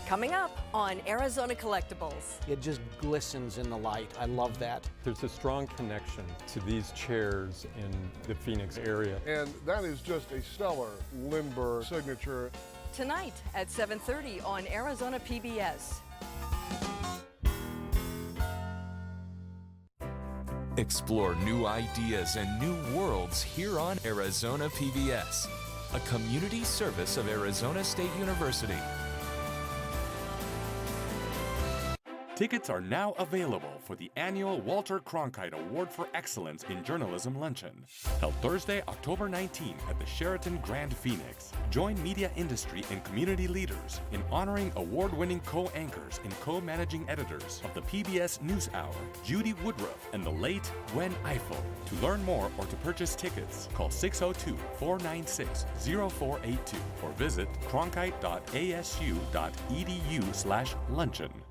Coming up on Arizona Collectibles. It just glistens in the light. I love that. There's a strong connection to these chairs in the Phoenix area. And that is just a stellar Limber signature. Tonight at 7:30 on Arizona PBS. Explore new ideas and new worlds here on Arizona PBS, a community service of Arizona State University. Tickets are now available for the annual Walter Cronkite Award for Excellence in Journalism Luncheon, held Thursday, October 19th at the Sheraton Grand Phoenix. Join media industry and community leaders in honoring award-winning co-anchors and co-managing editors of the PBS NewsHour, Judy Woodruff and the late Gwen Ifill. To learn more or to purchase tickets, call 602-496-0482 or visit cronkite.asu.edu/luncheon.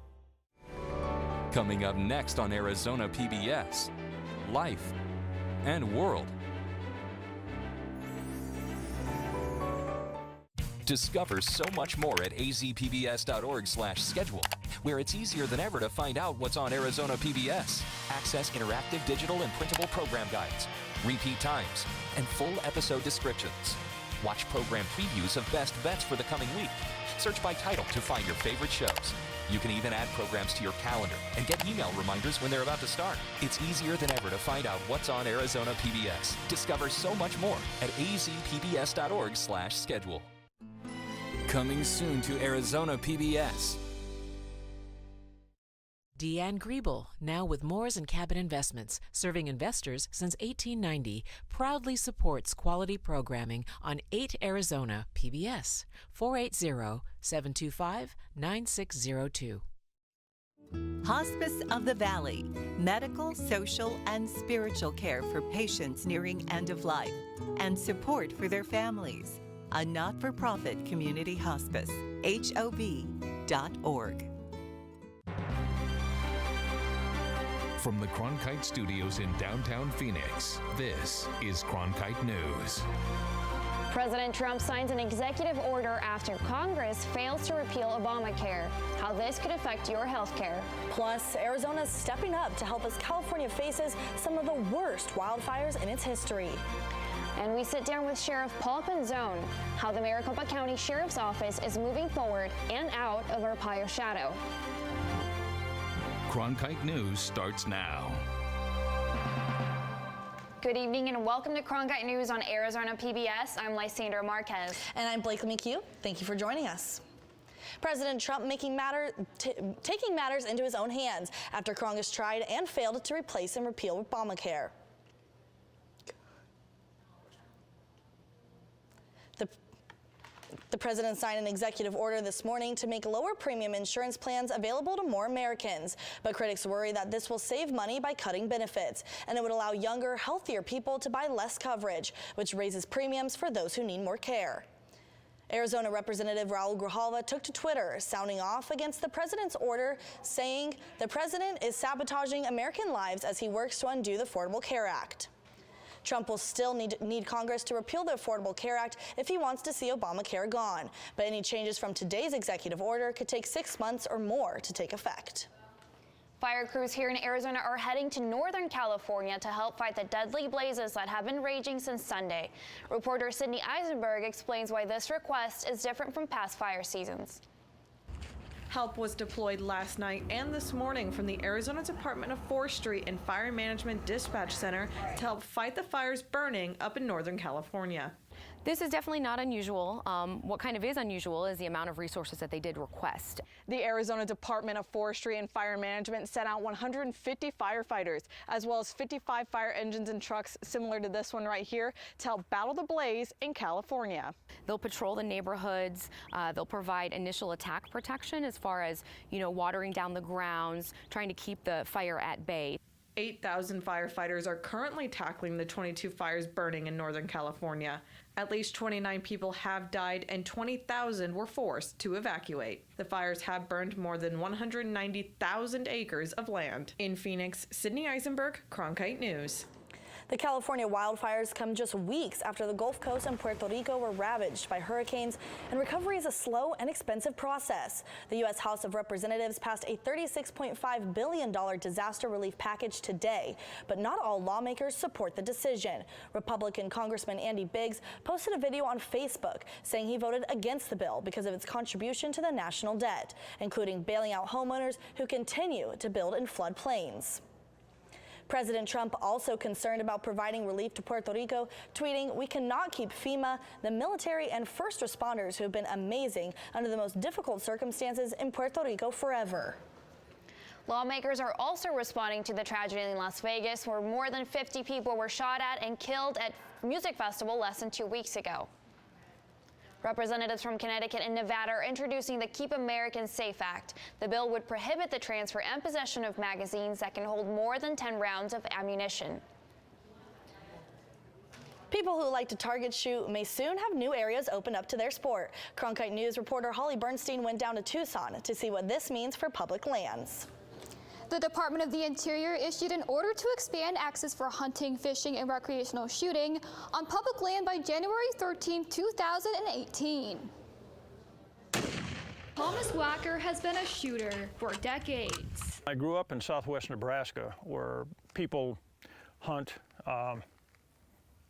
Coming up next on Arizona PBS, Life and World. Discover so much more at azpbs.org/schedule, where it's easier than ever to find out what's on Arizona PBS. Access interactive digital and printable program guides, repeat times, and full episode descriptions. Watch program previews of best bets for the coming week. Search by title to find your favorite shows. You can even add programs to your calendar and get email reminders when they're about to start. It's easier than ever to find out what's on Arizona PBS. Discover so much more at azpbs.org/schedule. Coming soon to Arizona PBS. Deanne Griebel, now with Moores and Cabot Investments, serving investors since 1890, proudly supports quality programming on 8 Arizona PBS, 480-725-9602. Hospice of the Valley, medical, social, and spiritual care for patients nearing end of life and support for their families. A not-for-profit community hospice, HOV.org. From the Cronkite Studios in downtown Phoenix, this is Cronkite News. President Trump signs an executive order after Congress fails to repeal Obamacare. How this could affect your health care. Plus, Arizona's stepping up to help as California faces some of the worst wildfires in its history. And we sit down with Sheriff Paul Penzone, how the Maricopa County Sheriff's Office is moving forward and out of Arpaio's shadow. Cronkite News starts now. Good evening and welcome to Cronkite News on Arizona PBS. I'm Lysandra Marquez. And I'm Blakely McHugh. Thank you for joining us. President Trump taking matters into his own hands after Congress tried and failed to replace and repeal Obamacare. The president signed an executive order this morning to make lower premium insurance plans available to more Americans. But critics worry that this will save money by cutting benefits, and it would allow younger, healthier people to buy less coverage, which raises premiums for those who need more care. Arizona Representative Raul Grijalva took to Twitter, sounding off against the president's order, saying the president is sabotaging American lives as he works to undo the Affordable Care Act. Trump will still need Congress to repeal the Affordable Care Act if he wants to see Obamacare gone. But any changes from today's executive order could take 6 months or more to take effect. Fire crews here in Arizona are heading to Northern California to help fight the deadly blazes that have been raging since Sunday. Reporter Sydney Eisenberg explains why this request is different from past fire seasons. Help was deployed last night and this morning from the Arizona Department of Forestry and Fire Management Dispatch Center to help fight the fires burning up in Northern California. This is definitely not unusual. What kind of is unusual is the amount of resources that they did request. The Arizona Department of Forestry and Fire Management sent out 150 firefighters, as well as 55 fire engines and trucks similar to this one right here to help battle the blaze in California. They'll patrol the neighborhoods. They'll provide initial attack protection as far as, watering down the grounds, trying to keep the fire at bay. 8,000 firefighters are currently tackling the 22 fires burning in Northern California. At least 29 people have died and 20,000 were forced to evacuate. The fires have burned more than 190,000 acres of land. In Phoenix, Sydney Eisenberg, Cronkite News. The California wildfires come just weeks after the Gulf Coast and Puerto Rico were ravaged by hurricanes, and recovery is a slow and expensive process. The U.S. House of Representatives passed a $36.5 billion disaster relief package today, but not all lawmakers support the decision. Republican Congressman Andy Biggs posted a video on Facebook saying he voted against the bill because of its contribution to the national debt, including bailing out homeowners who continue to build in floodplains. President Trump also concerned about providing relief to Puerto Rico, tweeting, "We cannot keep FEMA, the military and first responders who have been amazing under the most difficult circumstances in Puerto Rico forever." Lawmakers are also responding to the tragedy in Las Vegas, where more than 50 people were shot at and killed at a music festival less than 2 weeks ago. Representatives from Connecticut and Nevada are introducing the Keep Americans Safe Act. The bill would prohibit the transfer and possession of magazines that can hold more than 10 rounds of ammunition. People who like to target shoot may soon have new areas open up to their sport. Cronkite News reporter Holly Bernstein went down to Tucson to see what this means for public lands. The Department of the Interior issued an order to expand access for hunting, fishing, and recreational shooting on public land by January 13, 2018. Thomas Wacker has been a shooter for decades. I grew up in southwest Nebraska, where people hunt on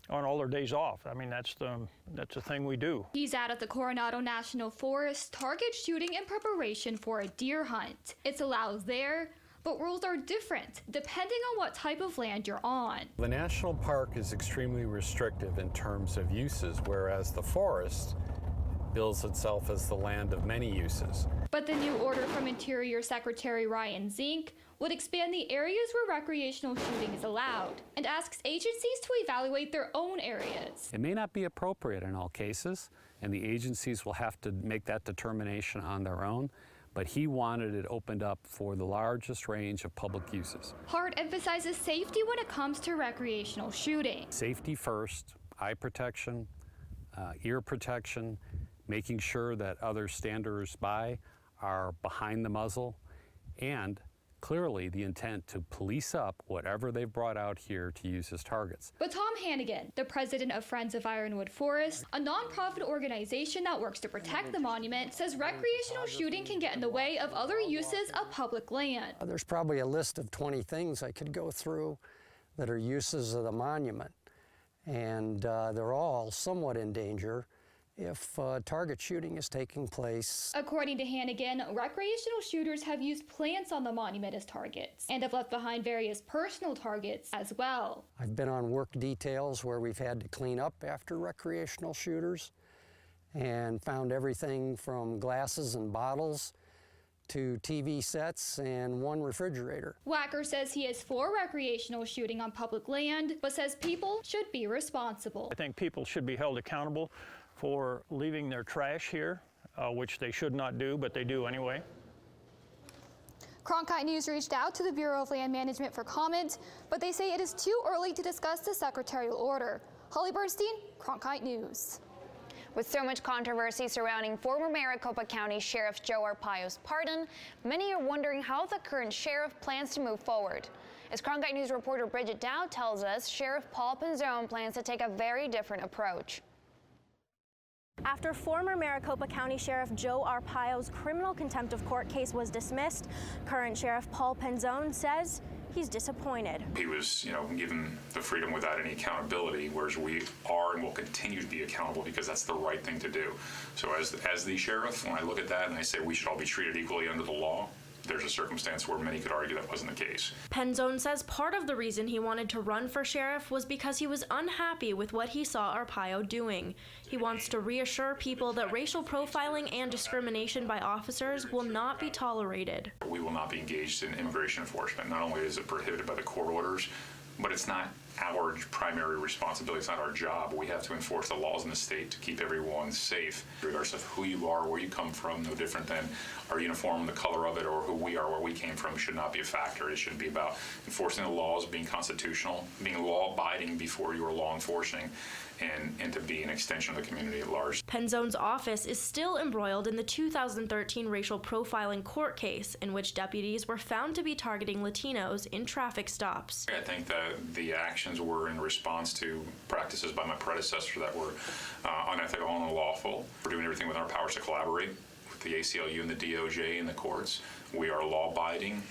all their days off. I mean, that's the thing we do. He's out at the Coronado National Forest, target shooting in preparation for a deer hunt. It's allowed there, but rules are different depending on what type of land you're on. The national park is extremely restrictive in terms of uses, whereas the forest bills itself as the land of many uses. But the new order from Interior Secretary Ryan Zink would expand the areas where recreational shooting is allowed and asks agencies to evaluate their own areas. It may not be appropriate in all cases, and the agencies will have to make that determination on their own. But he wanted it opened up for the largest range of public uses. Hart emphasizes safety when it comes to recreational shooting. Safety first, eye protection, ear protection, making sure that other standers by are behind the muzzle, and clearly the intent to police up whatever they've brought out here to use as targets. But Tom Hannigan, the president of Friends of Ironwood Forest, a nonprofit organization that works to protect the monument, says recreational shooting can get in the way of other uses of public land. There's probably a list of 20 things I could go through that are uses of the monument, and they're all somewhat in danger if target shooting is taking place. According to Hannigan, recreational shooters have used plants on the monument as targets and have left behind various personal targets as well. I've been on work details where we've had to clean up after recreational shooters and found everything from glasses and bottles to TV sets and one refrigerator. Wacker says he is for recreational shooting on public land, but says people should be responsible. I think people should be held accountable for leaving their trash here, which they should not do, but they do anyway. Cronkite News reached out to the Bureau of Land Management for comment, but they say it is too early to discuss the secretarial order. Holly Bernstein, Cronkite News. With so much controversy surrounding former Maricopa County Sheriff Joe Arpaio's pardon, many are wondering how the current sheriff plans to move forward. As Cronkite News reporter Bridget Dow tells us, Sheriff Paul Penzone plans to take a very different approach. After former Maricopa County Sheriff Joe Arpaio's criminal contempt of court case was dismissed, current Sheriff Paul Penzone says he's disappointed. He was, given the freedom without any accountability, whereas we are and will continue to be accountable because that's the right thing to do. So as the sheriff, when I look at that and I say we should all be treated equally under the law, there's a circumstance where many could argue that wasn't the case. Penzone says part of the reason he wanted to run for sheriff was because he was unhappy with what he saw Arpaio doing. He wants to reassure people that racial profiling and discrimination by officers will not be tolerated. We will not be engaged in immigration enforcement. Not only is it prohibited by the court orders, but it's not our primary responsibility. It's not our job. We have to enforce the laws in the state to keep everyone safe, regardless of who you are, where you come from. No different than our uniform, the color of it, or who we are, where we came from should not be a factor. It should be about enforcing the laws, being constitutional, being law-abiding before you are law enforcing, and to be an extension of the community at large. Penzone's office is still embroiled in the 2013 racial profiling court case in which deputies were found to be targeting Latinos in traffic stops. I think that the actions were in response to practices by my predecessor that were unethical and unlawful. We're doing everything within our powers to collaborate with the ACLU and the DOJ and the courts. We are law-abiding,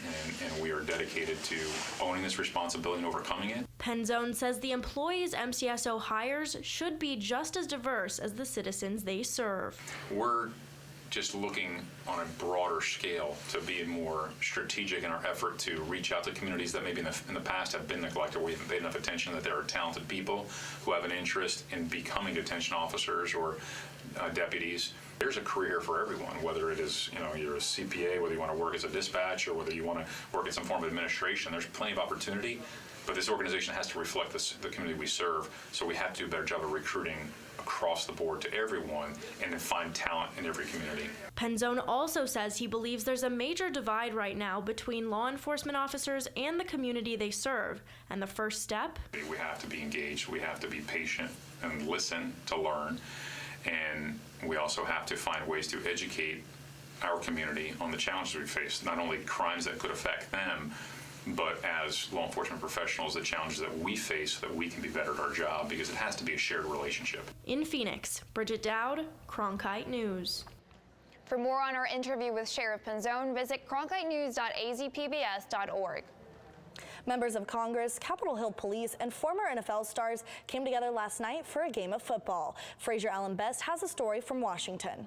and we are dedicated to owning this responsibility and overcoming it. Penzone says the employees MCSO hires should be just as diverse as the citizens they serve. We're just looking on a broader scale to be more strategic in our effort to reach out to communities that maybe in the past have been neglected. We haven't paid enough attention that there are talented people who have an interest in becoming detention officers or deputies. There's a career for everyone, whether it is, you're a CPA, whether you want to work as a dispatch, or whether you want to work in some form of administration. There's plenty of opportunity, but this organization has to reflect the community we serve, so we have to do a better job of recruiting across the board to everyone and then find talent in every community. Penzone also says he believes there's a major divide right now between law enforcement officers and the community they serve, and the first step? We have to be engaged, we have to be patient and listen to learn, and we also have to find ways to educate our community on the challenges we face, not only crimes that could affect them, but as law enforcement professionals, the challenges that we face so that we can be better at our job, because it has to be a shared relationship. In Phoenix, Bridget Dowd, Cronkite News. For more on our interview with Sheriff Penzone, visit cronkitenews.azpbs.org. Members of Congress, Capitol Hill Police, and former NFL stars came together last night for a game of football. Fraser Allen Best has a story from Washington.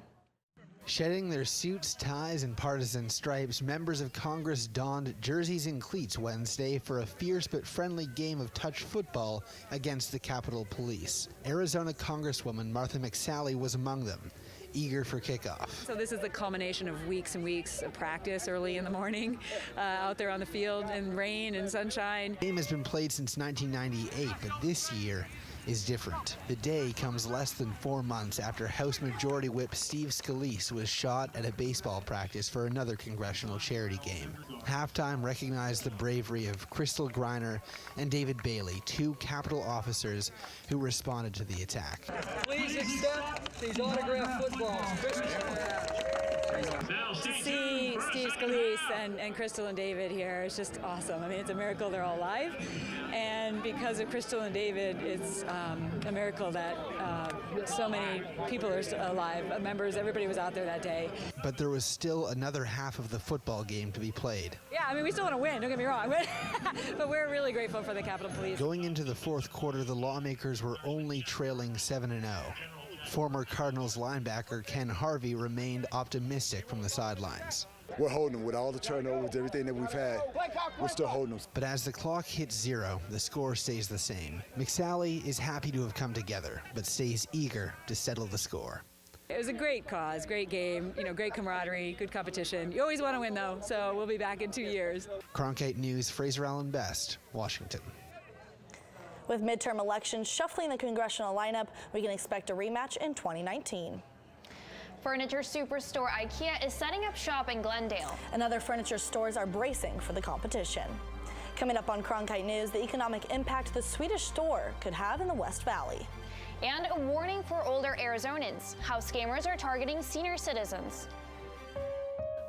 Shedding their suits, ties, and partisan stripes, members of Congress donned jerseys and cleats Wednesday for a fierce but friendly game of touch football against the Capitol Police. Arizona Congresswoman Martha McSally was among them, eager for kickoff. So this is the culmination of weeks and weeks of practice early in the morning, out there on the field in rain and sunshine. The game has been played since 1998, but this year is different. The day comes less than 4 months after House Majority Whip Steve Scalise was shot at a baseball practice for another congressional charity game. Halftime recognized the bravery of Crystal Griner and David Bailey, 2 Capitol officers who responded to the attack. Please accept these autographed footballs. To see Steve Scalise and Crystal and David here, it's just awesome. I mean, it's a miracle they're all alive, and because of Crystal and David, it's a miracle that so many people are alive. Members, everybody was out there that day. But there was still another half of the football game to be played. Yeah, I mean, we still want to win, don't get me wrong, but we're really grateful for the Capitol Police. Going into the fourth quarter, the lawmakers were only trailing 7-0. Former Cardinals linebacker Ken Harvey remained optimistic from the sidelines. We're holding them with all the turnovers, everything that we've had. We're still holding them. But as the clock hits 0, the score stays the same. McSally is happy to have come together, but stays eager to settle the score. It was a great cause, great game, great camaraderie, good competition. You always want to win, though, so we'll be back in 2 years. Cronkite News, Fraser Allen Best, Washington. With midterm elections shuffling the congressional lineup, we can expect a rematch in 2019. Furniture superstore IKEA is setting up shop in Glendale. And other furniture stores are bracing for the competition. Coming up on Cronkite News, the economic impact the Swedish store could have in the West Valley. And a warning for older Arizonans, how scammers are targeting senior citizens.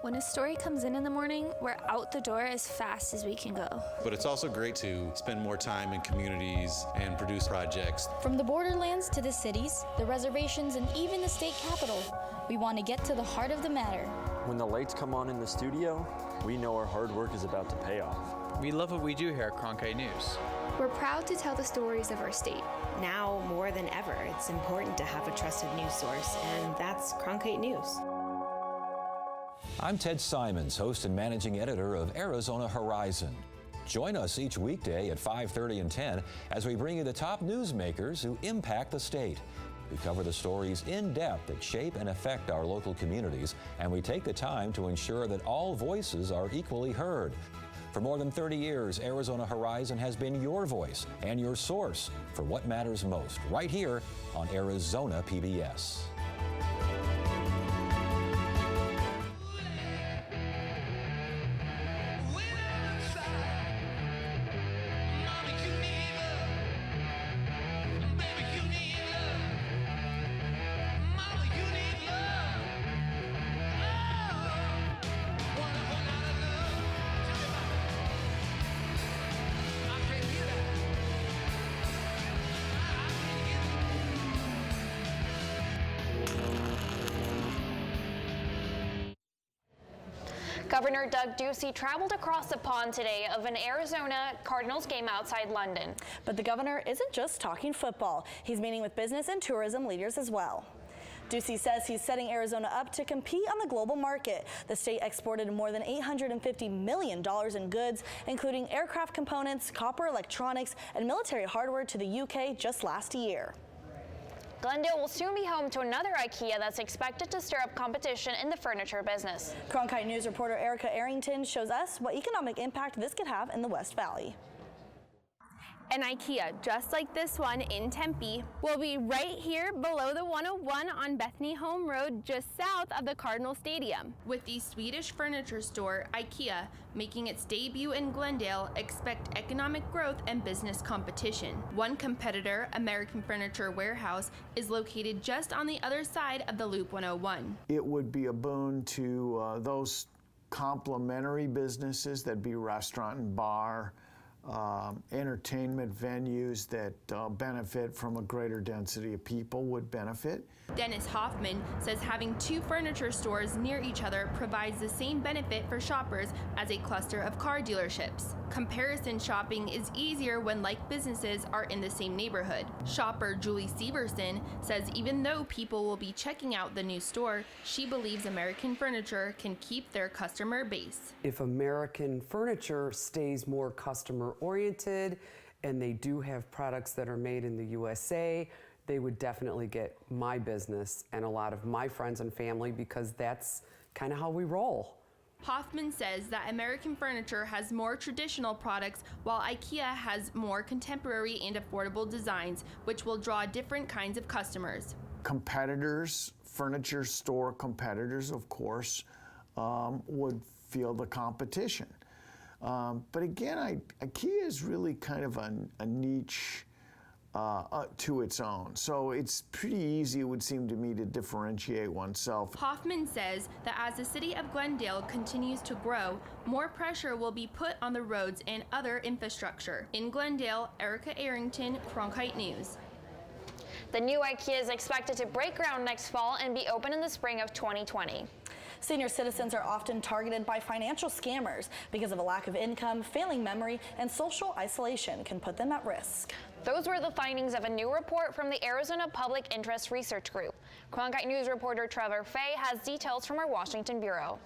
When a story comes in the morning, we're out the door as fast as we can go. But it's also great to spend more time in communities and produce projects. From the borderlands to the cities, the reservations, and even the state capitol, we want to get to the heart of the matter. When the lights come on in the studio, we know our hard work is about to pay off. We love what we do here at Cronkite News. We're proud to tell the stories of our state. Now more than ever, it's important to have a trusted news source, and that's Cronkite News. I'm Ted Simons, host and managing editor of Arizona Horizon. Join us each weekday at 5:30 and 10 as we bring you the top newsmakers who impact the state. We cover the stories in depth that shape and affect our local communities, and we take the time to ensure that all voices are equally heard. For more than 30 years, Arizona Horizon has been your voice and your source for what matters most, right here on Arizona PBS. Governor Doug Ducey traveled across the pond today of an Arizona Cardinals game outside London. But the governor isn't just talking football. He's meeting with business and tourism leaders as well. Ducey says he's setting Arizona up to compete on the global market. The state exported more than $850 million in goods, including aircraft components, copper electronics, and military hardware to the UK just last year. Glendale will soon be home to another IKEA that's expected to stir up competition in the furniture business. Cronkite News reporter Erica Arrington shows us what economic impact this could have in the West Valley. An IKEA just like this one in Tempe will be right here below the 101 on Bethany Home Road, just south of the Cardinal Stadium. With the Swedish furniture store IKEA making its debut in Glendale, expect economic growth and business competition. One competitor, American Furniture Warehouse, is located just on the other side of the Loop 101. It would be a boon to those complementary businesses, that'd be restaurant and bar, entertainment venues that benefit from a greater density of people would benefit. Dennis Hoffman says having two furniture stores near each other provides the same benefit for shoppers as a cluster of car dealerships. Comparison shopping is easier when like businesses are in the same neighborhood. Shopper Julie Severson says even though people will be checking out the new store, she believes American Furniture can keep their customer base. If American Furniture stays more customer oriented and they do have products that are made in the USA, they would definitely get my business and a lot of my friends and family, because that's kind of how we roll. Hoffman says that American Furniture has more traditional products while IKEA has more contemporary and affordable designs, which will draw different kinds of customers. Competitors, furniture store competitors, of course, would feel the competition. But again, IKEA is really kind of a niche to its own. So it's pretty easy, it would seem to me, to differentiate oneself. Hoffman says that as the city of Glendale continues to grow, more pressure will be put on the roads and other infrastructure. In Glendale, Erica Arrington, Cronkite News. The new IKEA is expected to break ground next fall and be open in the spring of 2020. Senior citizens are often targeted by financial scammers because of a lack of income, failing memory, and social isolation can put them at risk. Those were the findings of a new report from the Arizona Public Interest Research Group. Cronkite News reporter Trevor Fay has details from our Washington bureau.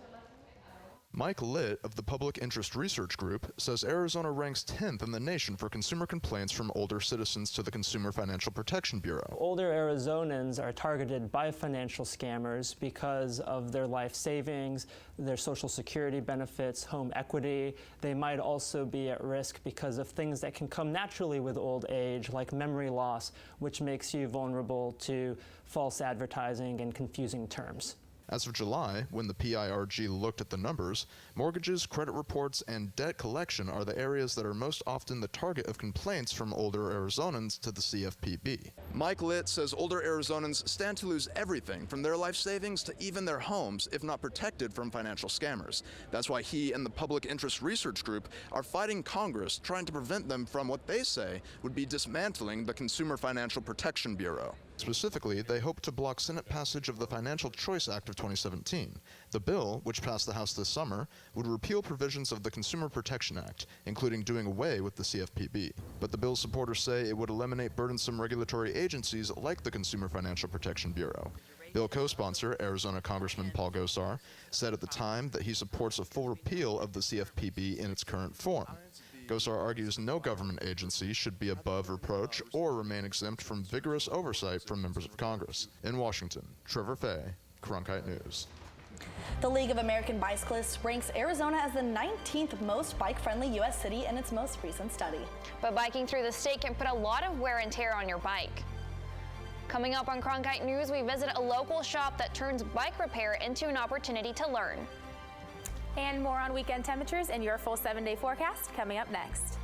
Mike Litt of the Public Interest Research Group says Arizona ranks 10th in the nation for consumer complaints from older citizens to the Consumer Financial Protection Bureau. Older Arizonans are targeted by financial scammers because of their life savings, their Social Security benefits, home equity. They might also be at risk because of things that can come naturally with old age, like memory loss, which makes you vulnerable to false advertising and confusing terms. As of July, when the PIRG looked at the numbers, mortgages, credit reports, and debt collection are the areas that are most often the target of complaints from older Arizonans to the CFPB. Mike Litt says older Arizonans stand to lose everything from their life savings to even their homes if not protected from financial scammers. That's why he and the Public Interest Research Group are fighting Congress, trying to prevent them from what they say would be dismantling the Consumer Financial Protection Bureau. Specifically, they hope to block Senate passage of the Financial Choice Act of 2017. The bill, which passed the House this summer, would repeal provisions of the Consumer Protection Act, including doing away with the CFPB. But the bill's supporters say it would eliminate burdensome regulatory agencies like the Consumer Financial Protection Bureau. Bill co-sponsor, Arizona Congressman Paul Gosar, said at the time that he supports a full repeal of the CFPB in its current form. Gosar argues no government agency should be above reproach or remain exempt from vigorous oversight from members of Congress. In Washington, Trevor Fay, Cronkite News. The League of American Bicyclists ranks Arizona as the 19th most bike-friendly U.S. city in its most recent study. But biking through the state can put a lot of wear and tear on your bike. Coming up on Cronkite News, we visit a local shop that turns bike repair into an opportunity to learn. And more on weekend temperatures and your full 7-day forecast coming up next.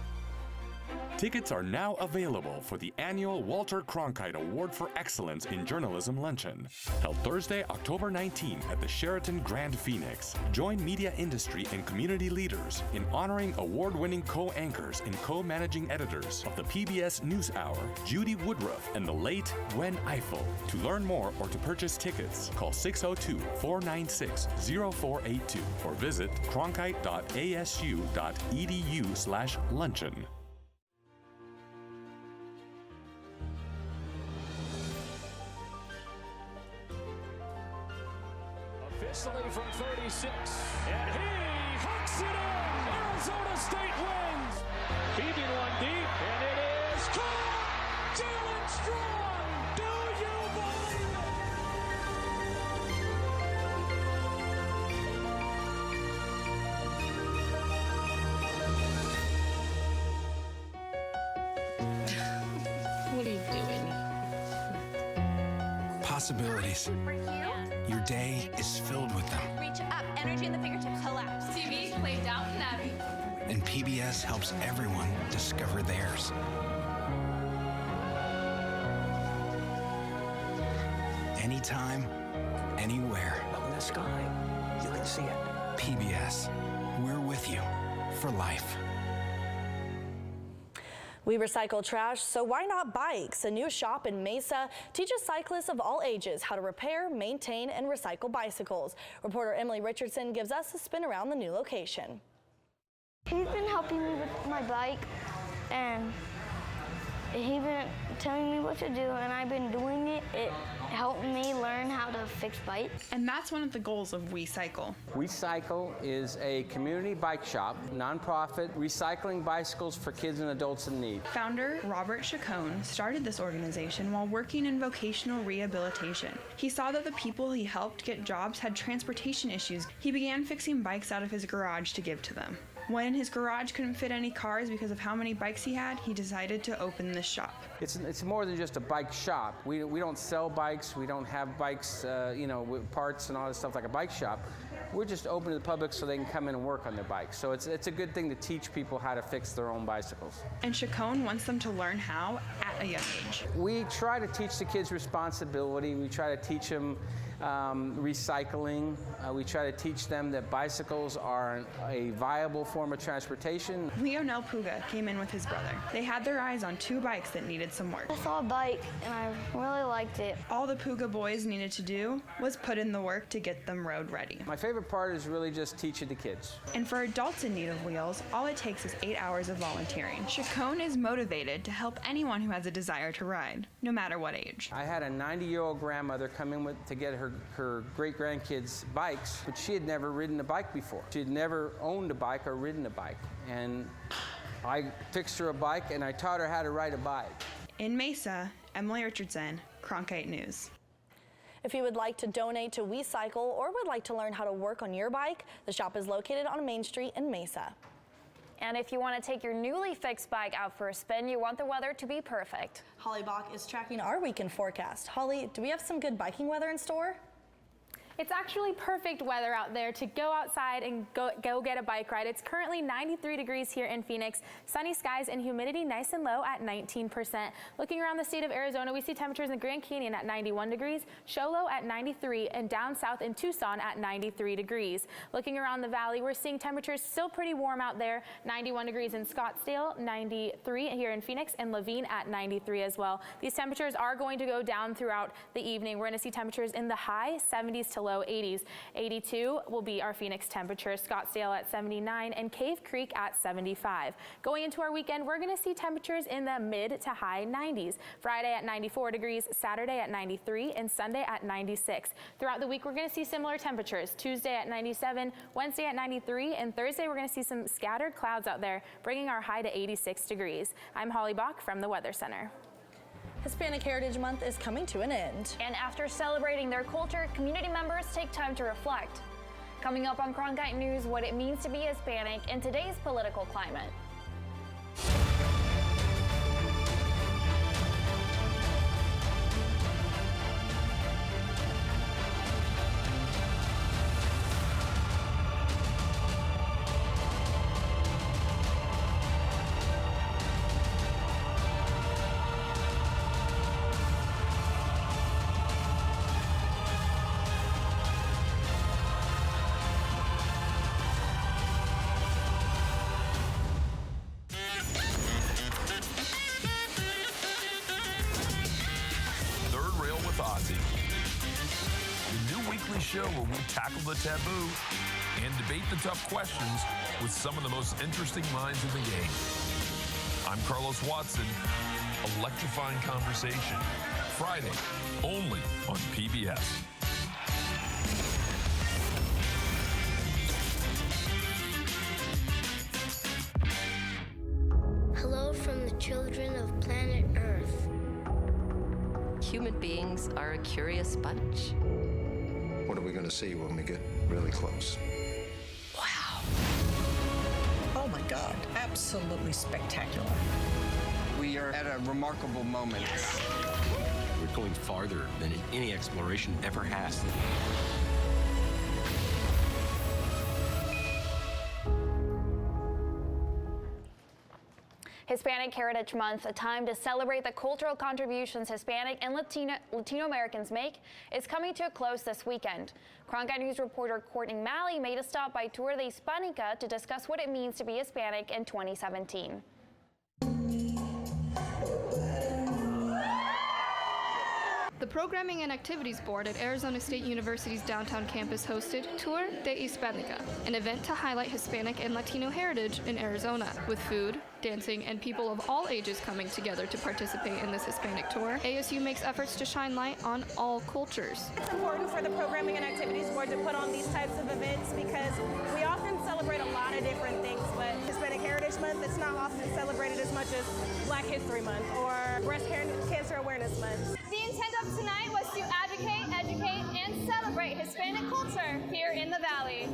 Tickets are now available for the annual Walter Cronkite Award for Excellence in Journalism Luncheon, held Thursday, October 19th at the Sheraton Grand Phoenix. Join media industry and community leaders in honoring award-winning co-anchors and co-managing editors of the PBS NewsHour, Judy Woodruff and the late Gwen Ifill. To learn more or to purchase tickets, call 602-496-0482 or visit cronkite.asu.edu/luncheon. Officially from 36, and he hooks it in! Arizona State wins! Keeping one deep, and it is caught! Jalen Strong! Do you believe it? What are you doing? Possibilities. Your day is filled with them. Reach up, energy in the fingertips, collapse. TV, play Downton Abbey. And PBS helps everyone discover theirs. Anytime, anywhere. Up in the sky, you can see it. PBS, we're with you for life. We recycle trash, so why not bikes? A new shop in Mesa teaches cyclists of all ages how to repair, maintain, and recycle bicycles. Reporter Emily Richardson gives us a spin around the new location. He's been helping me with my bike, and he's been telling me what to do, and I've been doing it. It helped me learn how to fix bikes. And that's one of the goals of WeCycle. WeCycle is a community bike shop, nonprofit, recycling bicycles for kids and adults in need. Founder Robert Chacon started this organization while working in vocational rehabilitation. He saw that the people he helped get jobs had transportation issues. He began fixing bikes out of his garage to give to them. When his garage couldn't fit any cars because of how many bikes he had, he decided to open this shop. It's more than just a bike shop. We don't sell bikes. We don't have bikes, with parts and all this stuff like a bike shop. We're just open to the public so they can come in and work on their bikes. So it's a good thing to teach people how to fix their own bicycles. And Chacon wants them to learn how at a young age. We try to teach the kids responsibility. We try to teach them recycling. We try to teach them that bicycles are a viable form of transportation. Leonel Puga came in with his brother. They had their eyes on two bikes that needed some work. I saw a bike and I really liked it. All the Puga boys needed to do was put in the work to get them road ready. My favorite part is really just teaching the kids. And for adults in need of wheels, all it takes is 8 hours of volunteering. Chacon is motivated to help anyone who has a desire to ride, no matter what age. I had a 90-year-old grandmother come in to get her great-grandkids bikes, but she had never ridden a bike before. She had never owned a bike or ridden a bike. And I fixed her a bike and I taught her how to ride a bike. In Mesa, Emily Richardson, Cronkite News. If you would like to donate to WeCycle or would like to learn how to work on your bike, the shop is located on Main Street in Mesa. And if you want to take your newly fixed bike out for a spin, you want the weather to be perfect. Holly Bach is tracking our weekend forecast. Holly, do we have some good biking weather in store? It's actually perfect weather out there to go outside and go get a bike ride. It's currently 93 degrees here in Phoenix. Sunny skies and humidity nice and low at 19%. Looking around the state of Arizona, we see temperatures in Grand Canyon at 91 degrees, Show Low at 93, and down south in Tucson at 93 degrees. Looking around the valley, we're seeing temperatures still pretty warm out there. 91 degrees in Scottsdale, 93 here in Phoenix, and Laveen at 93 as well. These temperatures are going to go down throughout the evening. We're going to see temperatures in the high 70s to low 80s. 82 will be our Phoenix temperature, Scottsdale at 79, and Cave Creek at 75. Going into our weekend, we're going to see temperatures in the mid to high 90s. Friday at 94 degrees, Saturday at 93, and Sunday at 96. Throughout the week, we're going to see similar temperatures. Tuesday at 97, Wednesday at 93, and Thursday we're going to see some scattered clouds out there, bringing our high to 86 degrees. I'm Holly Bach from the Weather Center. Hispanic Heritage Month is coming to an end. And after celebrating their culture, community members take time to reflect. Coming up on Cronkite News, what it means to be Hispanic in today's political climate. show where we tackle the taboo and debate the tough questions with some of the most interesting minds in the game. I'm Carlos Watson. Electrifying conversation. Friday, only on PBS. Hello from the children of planet Earth. Human beings are a curious bunch. What are we going to see when we get really close? Wow. Oh my God, absolutely spectacular. We are at a remarkable moment. Yes. We're going farther than any exploration ever has. Hispanic Heritage Month, a time to celebrate the cultural contributions Hispanic and Latino Americans make, is coming to a close this weekend. Cronkite News reporter Courtney Malley made a stop by Tour de Hispanica to discuss what it means to be Hispanic in 2017. The Programming and Activities Board at Arizona State University's downtown campus hosted Tour de Hispanica, an event to highlight Hispanic and Latino heritage in Arizona, with food, dancing, and people of all ages coming together to participate in this Hispanic tour. ASU makes efforts to shine light on all cultures. It's important for the Programming and Activities Board to put on these types of events because we often celebrate a lot of different things, but Hispanic Heritage Month, it's not often celebrated as much as Black History Month or Breast Cancer Awareness Month. The intent of tonight was to advocate, educate, and celebrate Hispanic culture here in the Valley.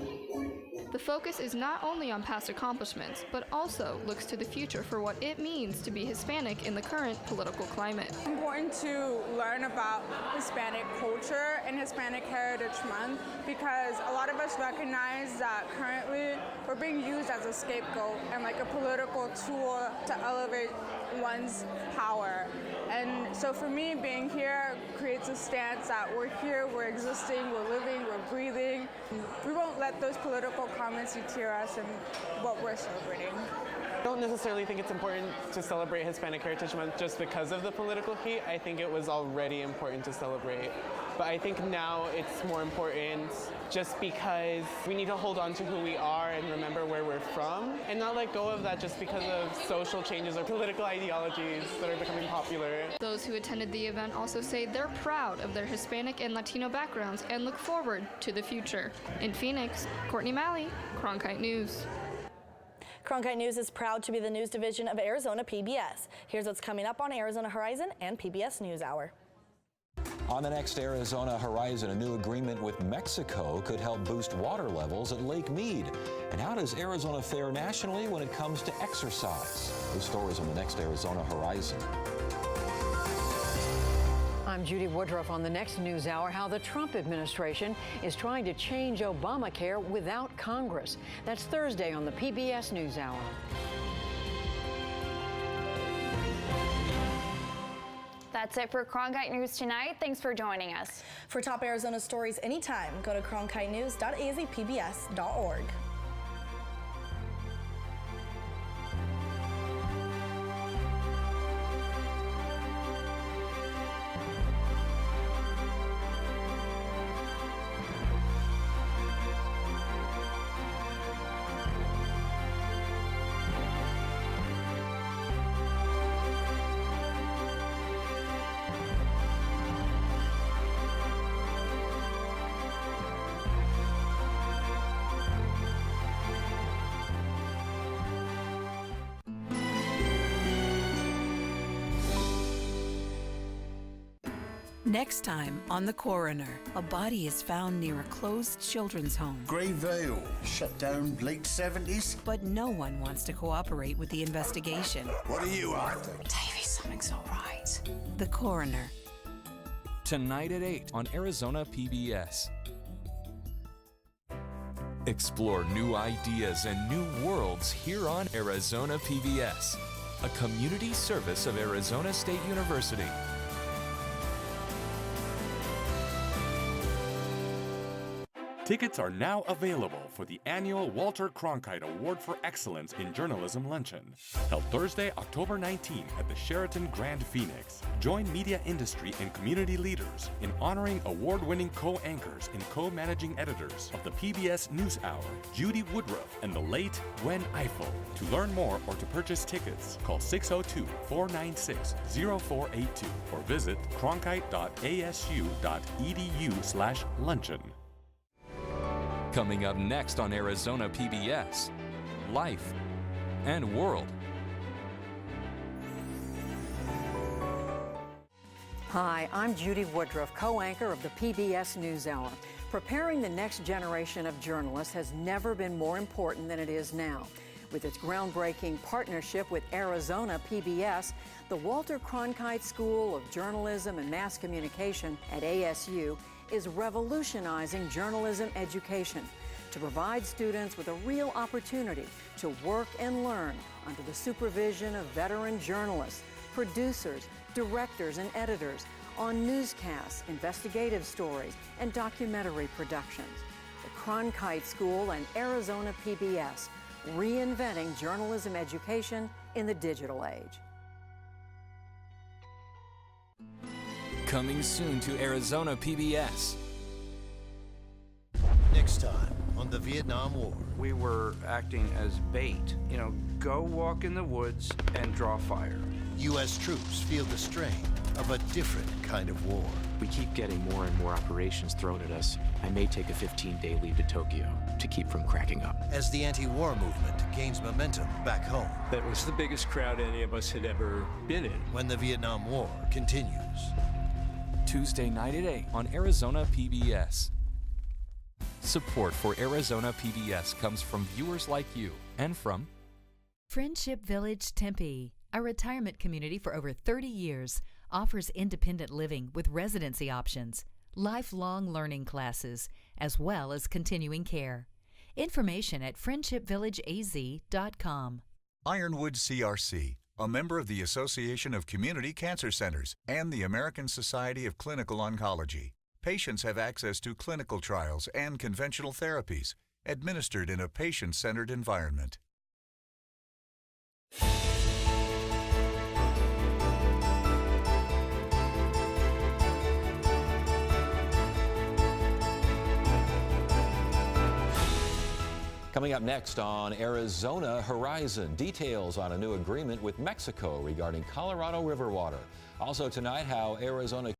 The focus is not only on past accomplishments, but also looks to the future for what it means to be Hispanic in the current political climate. It's important to learn about Hispanic culture and Hispanic Heritage Month because a lot of us recognize that currently we're being used as a scapegoat and like a political tool to elevate one's power. And so for me, being here creates a stance that we're here, we're existing, we're living, we're breathing. We won't let those political comments deter us in what we're celebrating. I don't necessarily think it's important to celebrate Hispanic Heritage Month just because of the political heat. I think it was already important to celebrate. But I think now it's more important just because we need to hold on to who we are and remember where we're from and not let go of that just because of social changes or political ideologies that are becoming popular. Those who attended the event also say they're proud of their Hispanic and Latino backgrounds and look forward to the future. In Phoenix, Courtney Malley, Cronkite News. Cronkite News is proud to be the news division of Arizona PBS. Here's what's coming up on Arizona Horizon and PBS NewsHour. On the next Arizona Horizon, a new agreement with Mexico could help boost water levels at Lake Mead. And how does Arizona fare nationally when it comes to exercise? Those stories on the next Arizona Horizon. I'm Judy Woodruff on the next NewsHour. How the Trump administration is trying to change Obamacare without Congress. That's Thursday on the PBS NewsHour. That's it for Cronkite News tonight. Thanks for joining us. For top Arizona stories anytime, go to cronkitenews.azpbs.org. Next time on The Coroner, a body is found near a closed children's home. Grey Vale, shut down late 70s. But no one wants to cooperate with the investigation. What are you after? Davey, something's all right. The Coroner. Tonight at 8 on Arizona PBS. Explore new ideas and new worlds here on Arizona PBS, a community service of Arizona State University. Tickets are now available for the annual Walter Cronkite Award for Excellence in Journalism Luncheon, held Thursday, October 19th at the Sheraton Grand Phoenix. Join media industry and community leaders in honoring award-winning co-anchors and co-managing editors of the PBS NewsHour, Judy Woodruff and the late Gwen Ifill. To learn more or to purchase tickets, call 602-496-0482 or visit cronkite.asu.edu/luncheon. Coming up next on Arizona PBS, Life and World. Hi, I'm Judy Woodruff, co-anchor of the PBS NewsHour. Preparing the next generation of journalists has never been more important than it is now. With its groundbreaking partnership with Arizona PBS, the Walter Cronkite School of Journalism and Mass Communication at ASU is revolutionizing journalism education to provide students with a real opportunity to work and learn under the supervision of veteran journalists, producers, directors, and editors on newscasts, investigative stories, and documentary productions. The Cronkite School and Arizona PBS, reinventing journalism education in the digital age. Coming soon to Arizona PBS. Next time on the Vietnam War. We were acting as bait. You know, go walk in the woods and draw fire. U.S. troops feel the strain of a different kind of war. We keep getting more and more operations thrown at us. I may take a 15-day leave to Tokyo to keep from cracking up. As the anti-war movement gains momentum back home. That was the biggest crowd any of us had ever been in. When the Vietnam War continues. Tuesday night at 8 on Arizona PBS. Support for Arizona PBS comes from viewers like you and from Friendship Village Tempe, a retirement community for over 30 years, offers independent living with residency options, lifelong learning classes, as well as continuing care. Information at friendshipvillageaz.com. Ironwood CRC, a member of the Association of Community Cancer Centers and the American Society of Clinical Oncology. Patients have access to clinical trials and conventional therapies, administered in a patient-centered environment. Coming up next on Arizona Horizon, details on a new agreement with Mexico regarding Colorado River water. Also tonight, how Arizona